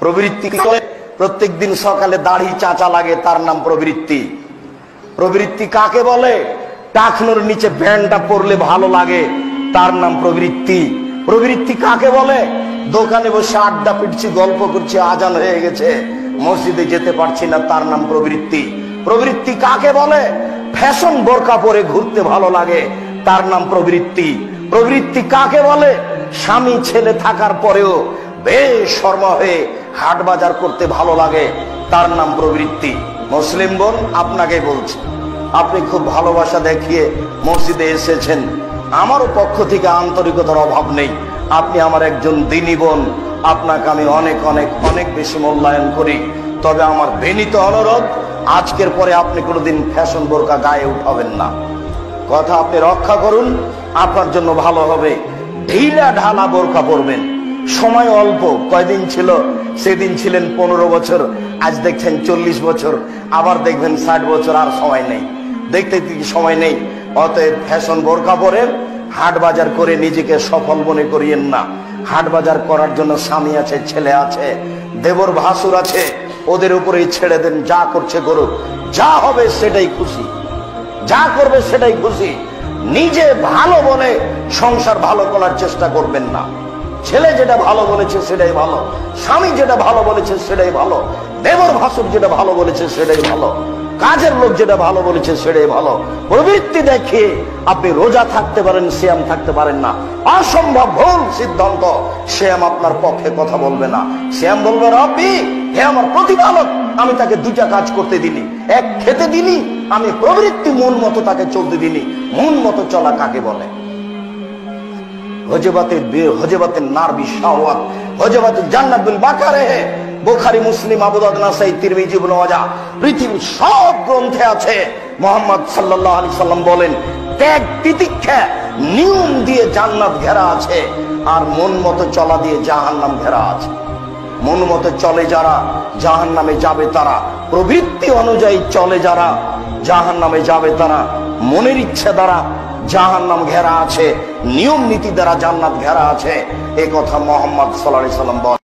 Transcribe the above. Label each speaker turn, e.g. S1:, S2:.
S1: প্রবৃত্তি করে প্রত্যেকদিন সকালে দাড়ি চাচা লাগে, তার নাম প্রবৃত্তি। প্রবৃত্তি কাকে বলে? টাকনোর নিচে ব্যান্ডটা পরলে ভালো লাগে, তার নাম প্রবৃত্তি। প্রবৃত্তি কাকে বলে? দোকানে বসে আড্ডা পিটছি, গল্প করছি, আজান হয়ে গেছে, মসজিদে যেতে পারছি না, তার নাম প্রবৃত্তি। প্রবৃত্তি কাকে বলে? ফ্যাশন বোরকা পরে ঘুরতে ভালো লাগে, তার নাম প্রবৃত্তি। প্রবৃত্তি কাকে বলে? স্বামী ছেলে থাকার পরেও বেশ শর্মা হয়ে হাট বাজার করতে ভালো লাগে, তার নাম প্রবৃত্তি। মুসলিম বোন, আপনাকে বলছি, আপনি খুব ভালোবাসা দেখিয়ে মসজিদে এসেছেন, আমারও পক্ষ থেকে আন্তরিকতার অভাব নেই। আপনি আমার একজন দ্বীনী বোন, আপনাকে আমি অনেক অনেক অনেক বেশি মূল্যায়ন করি। তবে আমার বিনীত অনুরোধ, আজকের পরে আপনি কোনোদিন ফ্যাশন বোরকা গায়ে উঠাবেন না। কথা আপনি রক্ষা করুন, আপনার জন্য ভালো হবে। ঢিলা ঢালা বোরকা পরবেন। সময় অল্প, কয়দিন ছিল? সেদিন ছিলেন 15 বছর, আজ দেখছেন 40 বছর, আবার দেখবেন 60 বছর, আর সময় নেই, দেখতে সময় নেই। অতএব ফ্যাশন বোরকা পরে হাট বাজার করে নিজেকে সফল মনে করিয়েন না। হাট বাজার করার জন্য স্বামী আছে, ছেলে আছে, দেবর ভাসুর আছে, ওদের উপরেই ছেড়ে দেন, যা করছে করুক, যা হবে সেটাই খুশি, যা করবে সেটাই খুশি। নিজে ভালো বলে সংসার ভালো করার চেষ্টা করবেন না। ছেলে যেটা ভালো বলেছে সেটাই ভালো, স্বামী যেটা ভালো বলেছে সেটাই ভালো, দেবর ভাসুর যেটা ভালো বলেছে সেটাই ভালো, কাজের লোক যেটা ভালো বলেছে সেটাই ভালো। প্রবৃত্তি দেখিয়ে আপনি রোজা থাকতে পারেন, সিয়াম থাকতে পারেন না, অসম্ভব, ভুল সিদ্ধান্ত। সিয়াম আপনার পক্ষে কথা বলবে না। সিয়াম বলবে, রব্বি, হে আমার প্রতিপালক, আমি তাকে দুটা কাজ করতে দিনি, এক খেতে দিনি, আমি প্রবৃত্তি মন মতো তাকে চলতে দিনি। মন মতো চলা কাকে বলে? হজবাতের নারবি শাহওয়াত, হজবাতের জান্নাত বিল মাকারে। বুখারী, মুসলিম, আবু দাউদ, নাসাই, তিরমিজি, ইবনে মাজাহ, পৃথিবীর সব গ্রন্থে আছে। মুহাম্মদ সাল্লাল্লাহু আলাইহি সাল্লাম বলেন, ত্যাগ তিতিক্ষা নিয়ম দিয়ে জান্নাত ঘেরা আছে, আর মন মতো চলা দিয়ে জাহান্নাম ঘেরা আছে। মন মতো চলে যারা জাহান্নামে যাবে তারা, প্রবৃত্তি অনুযায়ী চলে যারা জাহান্নামে যাবে তারা। মনের ইচ্ছা দ্বারা জাহান্নাম ঘেরা আছে, নিয়ম নীতি দ্বারা জান্নাত ঘেরা আছে। এ কথা মুহাম্মদ সাল্লাল্লাহু আলাইহি সাল্লাম বলেন।